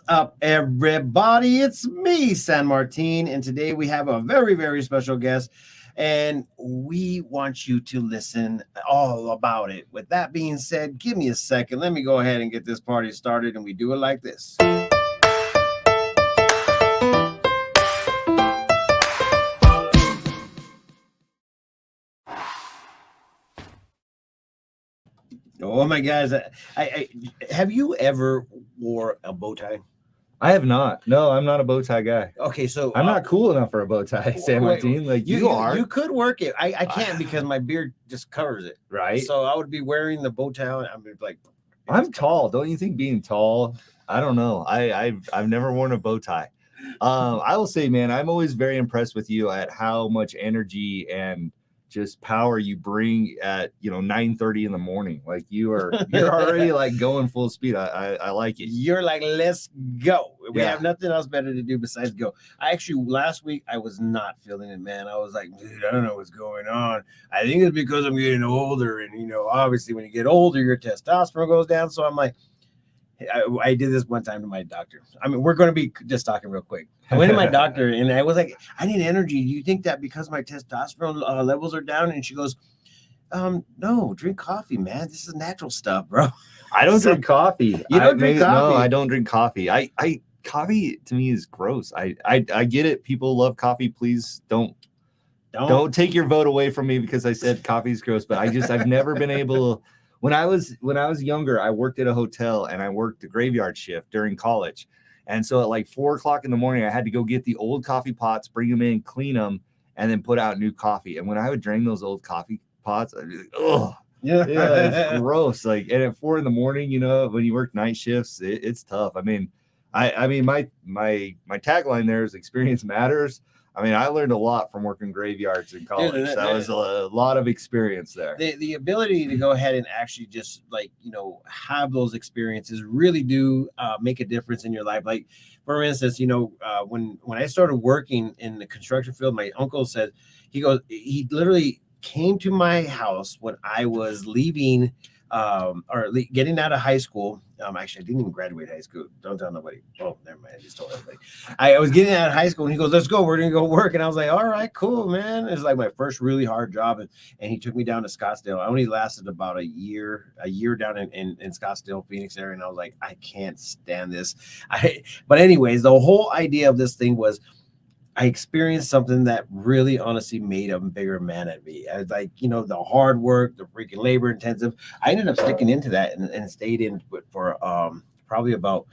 up, everybody? It's me, San Martin, and today we have a very, very special guest, and we want you to listen all about it. With that being said, give me a second. Let me go ahead and get this party started, and we do it like this. Oh my guys, I have you ever wore a bow tie? I have not. No, I'm not a bow tie guy. Okay, so I'm not cool enough for a bow tie, San Martin. Like you are. You could work it. I can't because my beard just covers it. Right. So I would be wearing the bow tie. I'm like, I'm tall. Don't you think being tall? I don't know. I've never worn a bow tie. I will say, man, I'm always very impressed with you at how much energy and just power you bring at 9:30 in the morning. Like you're already like going full speed. I like it. You're like, let's go. We have nothing else better to do besides go. I actually last week I was not feeling it, man. I was like, dude, I don't know what's going on. I think it's because I'm getting older, and obviously when you get older, your testosterone goes down. So I'm like, I did this one time to my doctor. I mean, we're going to be just talking real quick. I went to my doctor and I was like, I need energy. Do you think that because my testosterone levels are down? And she goes, no, drink coffee, man. This is natural stuff, bro. I don't drink coffee. You don't drink coffee? No, I don't drink coffee. Coffee to me is gross. I get it. People love coffee. Please don't take your vote away from me because I said coffee is gross. But I've never been able to. When I was younger, I worked at a hotel and I worked the graveyard shift during college. And so at like 4:00 in the morning, I had to go get the old coffee pots, bring them in, clean them, and then put out new coffee. And when I would drain those old coffee pots, I'd be like, oh, yeah, it's gross. Like, and at 4 a.m, when you work night shifts, it's tough. I mean, my tagline there is experience matters. I mean, I learned a lot from working graveyards in college. Dude, that was a lot of experience there. The ability to go ahead and actually just have those experiences really do make a difference in your life. Like, for instance, when I started working in the construction field, my uncle said, he literally came to my house when I was leaving getting out of high school. Actually, I didn't even graduate high school. Don't tell nobody. Oh, never mind. I just told everybody. I was getting out of high school, and he goes, "Let's go. We're gonna go work." And I was like, "All right, cool, man." It's like my first really hard job, and he took me down to Scottsdale. I only lasted about a year down in Scottsdale, Phoenix area, and I was like, I can't stand this. But anyways, the whole idea of this thing was, I experienced something that really honestly made a bigger man at me. I was like, the hard work, the freaking labor intensive. I ended up sticking into that and stayed in for probably about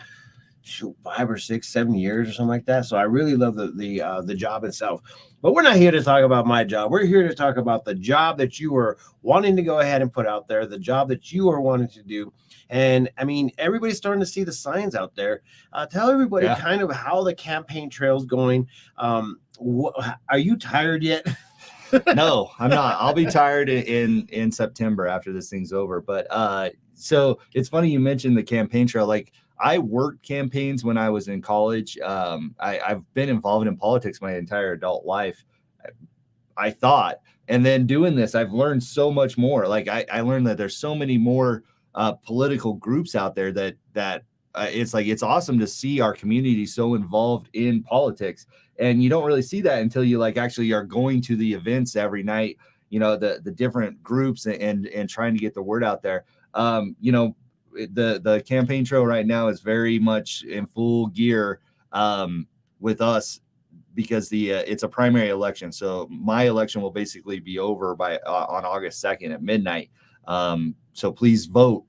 5 or 6, 7 years or something like that. So I really love the job itself. But we're not here to talk about my job. We're here to talk about the job that you are wanting to go ahead and put out there, the job that you are wanting to do. And I mean, everybody's starting to see the signs out there. Tell everybody kind of how the campaign trail's going. Are you tired yet? No, I'm not. I'll be tired in September after this thing's over. But so it's funny you mentioned the campaign trail. Like, I worked campaigns when I was in college. I've been involved in politics my entire adult life, I thought. And then doing this, I've learned so much more. Like, I learned that there's so many more political groups out there that it's awesome to see our community so involved in politics. And you don't really see that until you actually are going to the events every night, the different groups and trying to get the word out there. The campaign trail right now is very much in full gear with us because it's a primary election. So my election will basically be over on August 2nd at midnight. So please vote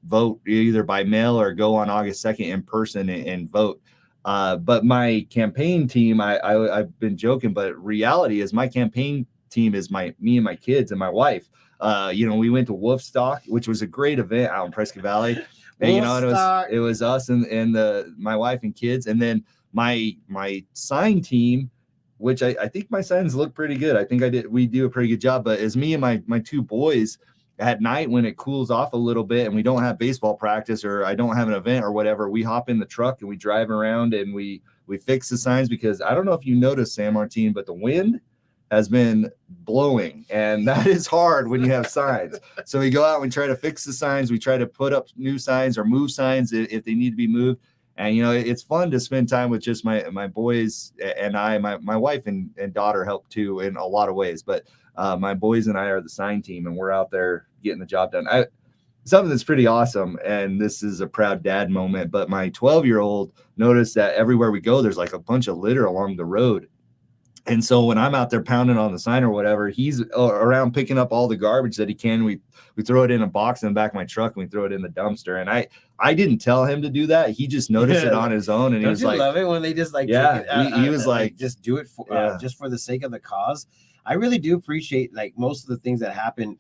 either by mail or go on August 2nd in person and vote. But my campaign team, I've been joking, but reality is my campaign team is me and my kids and my wife. We went to Wolfstock, which was a great event out in Prescott Valley. And, it was us and my wife and kids. And then my sign team, which I think my signs look pretty good. I think we do a pretty good job, but it's me and my 2 boys at night when it cools off a little bit and we don't have baseball practice or I don't have an event or whatever, we hop in the truck and we drive around and we fix the signs because I don't know if you noticed, San Martin, but the wind has been blowing and that is hard when you have signs. So we go out and we try to fix the signs. We try to put up new signs or move signs if they need to be moved. And, it's fun to spend time with just my boys and my wife and daughter help too in a lot of ways. But my boys and I are the sign team, and we're out there getting the job done. Something that's pretty awesome, and this is a proud dad moment, but my 12-year-old noticed that everywhere we go, there's like a bunch of litter along the road. And so when I'm out there pounding on the sign or whatever, he's around picking up all the garbage that he can. We throw it in a box in the back of my truck, and we throw it in the dumpster. And I didn't tell him to do that. He just noticed it on his own. And he was like, love it when they just like, he was like, just do it for, just for the sake of the cause. I really do appreciate like most of the things that happen,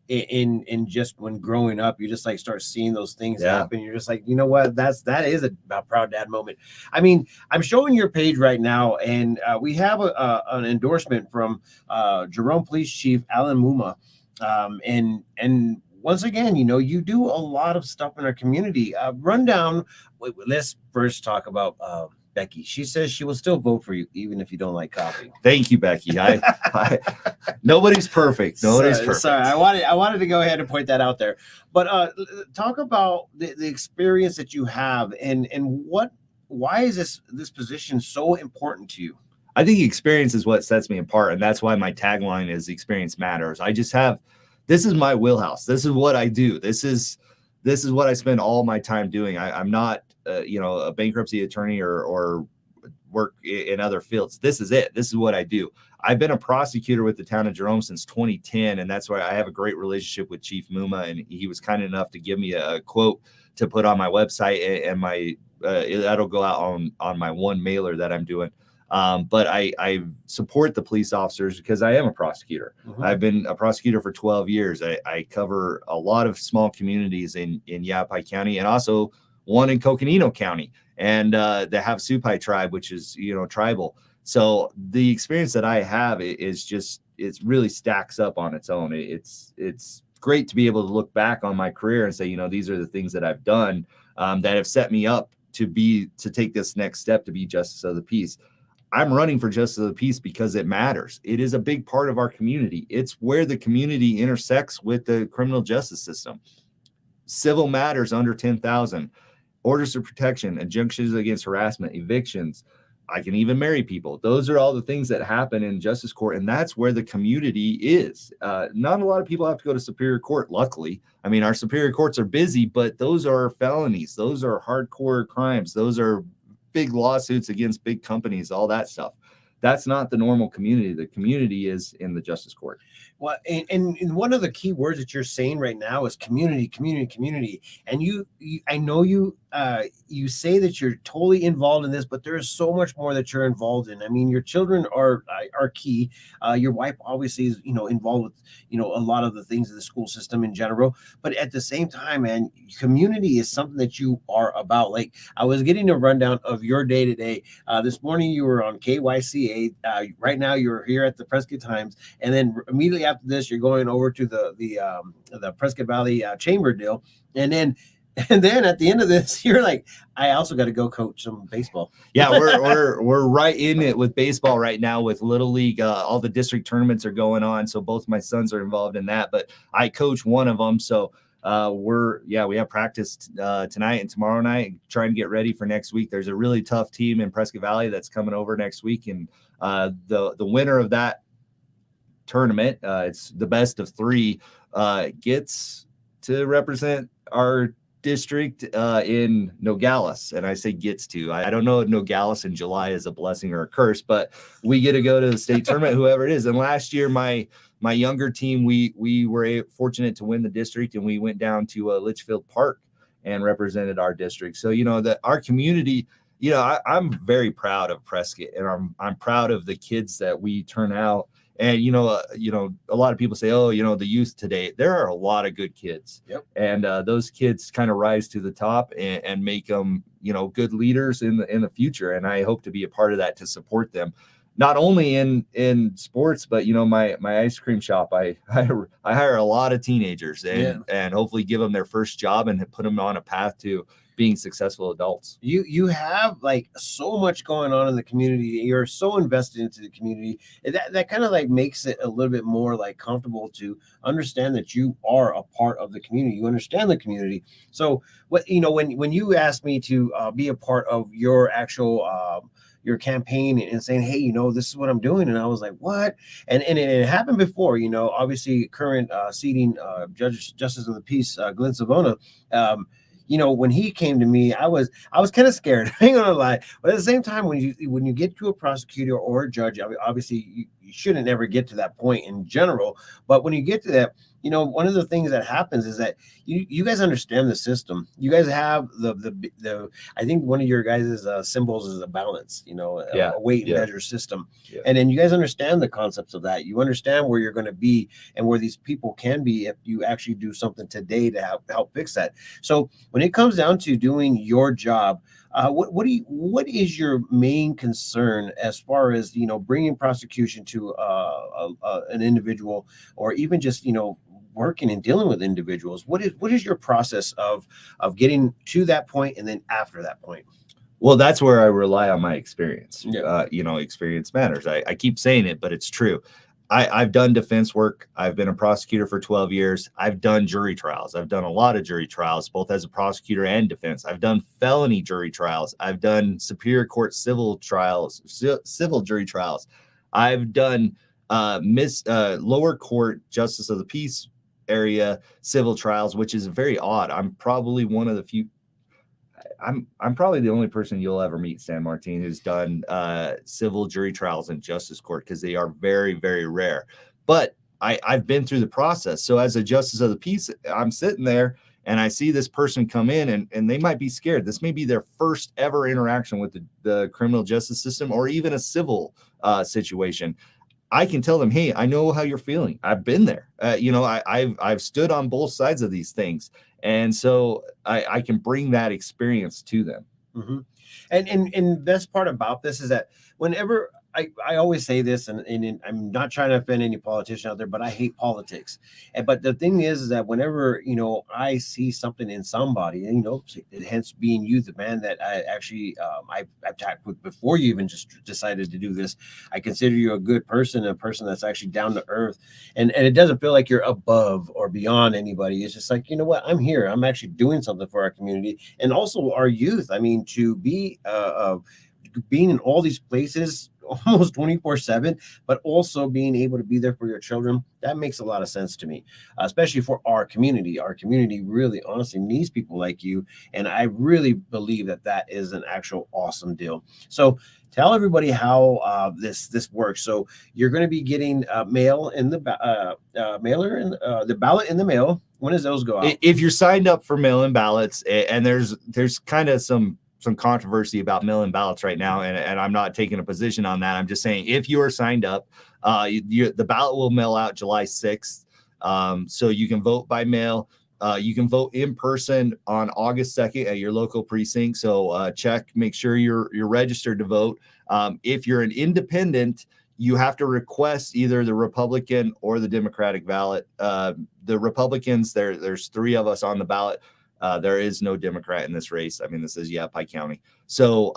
in just when growing up, you just like start seeing those things happen. You're just like, you know what, that is a proud dad moment. I mean, I'm showing your page right now, and we have an endorsement from Jerome Police Chief Alan Muma, and once again, you do a lot of stuff in our community. Rundown. Let's first talk about Becky. She says she will still vote for you even if you don't like coffee. Thank you, Becky. Nobody's perfect. Nobody's perfect. Sorry, I wanted to go ahead and point that out there. But talk about the experience that you have, and why is this position so important to you? I think experience is what sets me apart, and that's why my tagline is "Experience Matters." This is my wheelhouse. This is what I do. This is what I spend all my time doing. I'm not a bankruptcy attorney or work in other fields. This is it. This is what I do. I've been a prosecutor with the town of Jerome since 2010, and that's why I have a great relationship with Chief Muma, and he was kind enough to give me a quote to put on my website, and that'll go out on my one mailer that I'm doing. But I support the police officers because I am a prosecutor. Mm-hmm. I've been a prosecutor for 12 years. I cover a lot of small communities in Yavapai County, and also one in Coconino County, and the Havasupai tribe, which is, tribal. So the experience that I have is just, it really stacks up on its own. It's great to be able to look back on my career and say, these are the things that I've done that have set me up to take this next step to be Justice of the Peace. I'm running for Justice of the Peace because it matters. It is a big part of our community. It's where the community intersects with the criminal justice system. Civil matters under 10,000, orders of protection, injunctions against harassment, evictions. I can even marry people. Those are all the things that happen in justice court, and that's where the community is. Not a lot of people have to go to Superior Court, luckily. I mean, our Superior Courts are busy, but those are felonies. Those are hardcore crimes. Those are big lawsuits against big companies, all that stuff. That's not the normal community. The community is in the justice court. Well, and one of the key words that you're saying right now is community. And I know you say that you're totally involved in this, but there is so much more that you're involved in. I mean, your children are key. Your wife obviously is, involved with, a lot of the things of the school system in general. But at the same time, man, community is something that you are about. Like, I was getting a rundown of your day to day. This morning you were on KYCA. Right now you're here at the Prescott Times, and then immediately after this, you're going over to the Prescott Valley Chamber deal, and then at the end of this, you're like, I also got to go coach some baseball. Yeah, we're right in it with baseball right now with Little League. All the district tournaments are going on, so both my sons are involved in that. But I coach one of them, so we have practice tonight and tomorrow night, trying to get ready for next week. There's a really tough team in Prescott Valley that's coming over next week, and the winner of that tournament, it's the best of three, gets to represent our district in Nogales. And I say gets to. I don't know if Nogales in July is a blessing or a curse, but we get to go to the state tournament, whoever it is. And last year, my younger team, we were fortunate to win the district, and we went down to Litchfield Park and represented our district. So, that our community, I'm very proud of Prescott, and I'm proud of the kids that we turn out. And, a lot of people say, the youth today, there are a lot of good kids. Yep. And those kids kind of rise to the top and make them, good leaders in the future. And I hope to be a part of that, to support them, not only in sports, but, my ice cream shop. I hire a lot of teenagers and hopefully give them their first job and put them on a path to being successful adults. You have like so much going on in the community. You're so invested into the community. That kind of like makes it a little bit more like comfortable to understand that you are a part of the community. You understand the community. So what, when you asked me to be a part of your actual your campaign and saying, hey, this is what I'm doing, and I was like, what? And it happened before. Obviously current seating Justice of the Peace Glenn Savona. When he came to me, I was kind of scared. I ain't gonna lie, but at the same time, when you get to a prosecutor or a judge, obviously you shouldn't ever get to that point in general. But when you get to that, one of the things that happens is that you guys understand the system. You guys have the I think one of your guys' symbols is a balance, a weight and measure system. Yeah. And then you guys understand the concepts of that. You understand where you're going to be and where these people can be if you actually do something today to help fix that. So when it comes down to doing your job, what is your main concern as far as bringing prosecution to an individual, or even just working and dealing with individuals? What is your process of getting to that point and then after that point? Well, that's where I rely on my experience. Yeah. Experience matters. I keep saying it, but it's true. I've done defense work. I've been a prosecutor for 12 years. I've done jury trials. I've done a lot of jury trials, both as a prosecutor and defense. I've done felony jury trials. I've done Superior Court civil trials, civil jury trials. I've done lower court Justice of the Peace area civil trials, which is very odd. I'm probably one of the few. I'm probably the only person you'll ever meet, San Martin, who's done civil jury trials in justice court, because they are very, very rare. But I've been through the process. So as a justice of the peace, I'm sitting there and I see this person come in and they might be scared. This may be their first ever interaction with the criminal justice system, or even a civil situation. I can tell them, hey, I know how you're feeling. I've been there. I've stood on both sides of these things. And so I can bring that experience to them. Mm-hmm. And best part about this is that whenever I always say this, and I'm not trying to offend any politician out there, but I hate politics. But the thing is that whenever, I see something in somebody, and, hence being you, the man that I actually, I've talked with before you even just decided to do this, I consider you a good person, a person that's actually down to earth. And it doesn't feel like you're above or beyond anybody. It's just like, you know what, I'm here. I'm actually doing something for our community and also our youth. I mean, to be, being in all these places almost 24/7, but also being able to be there for your children, that makes a lot of sense to me, especially for our community. Our community really honestly needs people like you, and I really believe that is an actual awesome deal. So tell everybody how this works. So you're going to be getting mail in the mailer and the ballot in the mail. When does those go out? If you're signed up for mail-in ballots, and there's kind of some controversy about mail-in ballots right now, and I'm not taking a position on that. I'm just saying, if you are signed up, the ballot will mail out July 6th. So you can vote by mail. You can vote in person on August 2nd at your local precinct. So make sure you're registered to vote. If you're an independent, you have to request either the Republican or the Democratic ballot. The Republicans, there's 3 of us on the ballot. There is no Democrat in this race. I mean, this is Yavapai County. So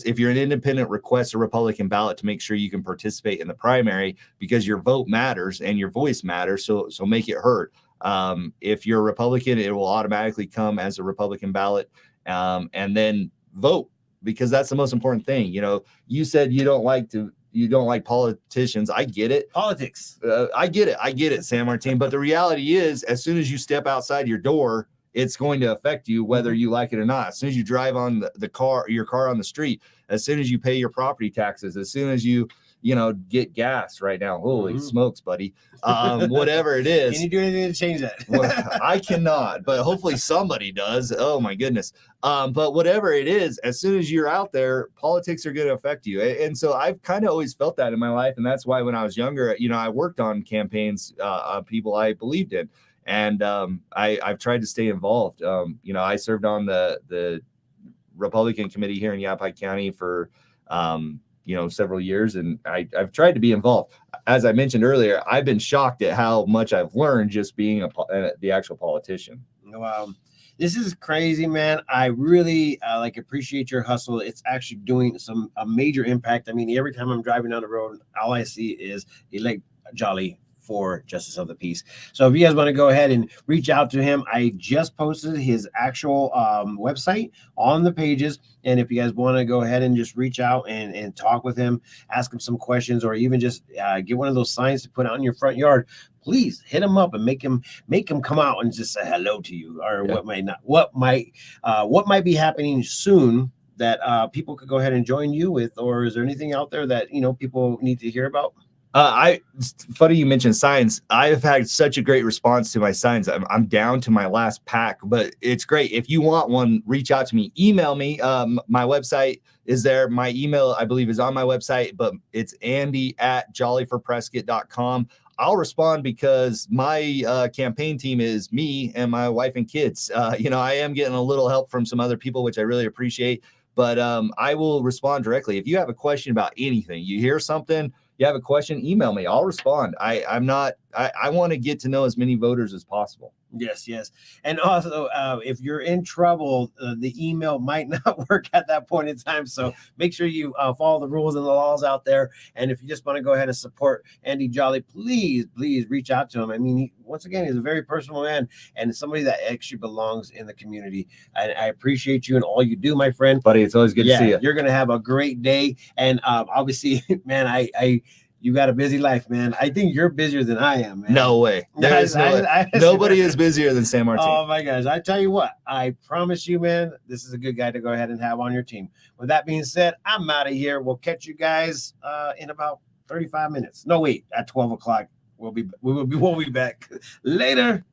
if you're an independent, request a Republican ballot to make sure you can participate in the primary, because your vote matters and your voice matters. So make it heard. If you're a Republican, it will automatically come as a Republican ballot, and then vote, because that's the most important thing. You said you don't like politicians. I get it. Politics. I get it, San Martin. But the reality is, as soon as you step outside your door, it's going to affect you whether you like it or not. As soon as you drive on your car on the street, as soon as you pay your property taxes, as soon as you get gas right now. Holy smokes, buddy. Whatever it is. Can you do anything to change that? Well, I cannot, but hopefully somebody does. Oh my goodness. But whatever it is, as soon as you're out there, politics are going to affect you. And so I've kind of always felt that in my life. And that's why when I was younger, I worked on campaigns of people I believed in. And I've tried to stay involved. I served on the Republican committee here in Yavapai County for several years, and I've tried to be involved. As I mentioned earlier, I've been shocked at how much I've learned just being the actual politician. Wow. This is crazy, man. I really appreciate your hustle. It's actually doing a major impact. I mean, every time I'm driving down the road, all I see is elect Jolley for Justice of the Peace. So if you guys want to go ahead and reach out to him, I just posted his actual website on the pages. And if you guys want to go ahead and just reach out and talk with him, ask him some questions, or even just get one of those signs to put out in your front yard, please hit him up and make him come out and just say hello to you, or what might be happening soon that people could go ahead and join you with. Or is there anything out there that people need to hear about? It's funny you mentioned signs. I've had such a great response to my signs. I'm down to my last pack, but it's great. If you want one, reach out to me, email me. My website is there. My email, I believe, is on my website, but it's andy@jollyforprescott.com. I'll respond because my campaign team is me and my wife and kids. I am getting a little help from some other people, which I really appreciate, but I will respond directly. If you have a question about anything, you hear something, you have a question, email me. I'll respond. I want to get to know as many voters as possible. Yes. And also, if you're in trouble, the email might not work at that point in time. So make sure you follow the rules and the laws out there. And if you just want to go ahead and support Andy Jolley, please reach out to him. I mean, once again, he's a very personal man and somebody that actually belongs in the community. I appreciate you and all you do, my friend. Buddy, it's always good to see you. You're going to have a great day. And obviously, man, you got a busy life, man. I think you're busier than I am, man. No way. Nobody is busier than San Martin. Oh, my gosh. I tell you what, I promise you, man, this is a good guy to go ahead and have on your team. With that being said, I'm out of here. We'll catch you guys in about 35 minutes. No, wait, at 12 o'clock. We'll be back. Later.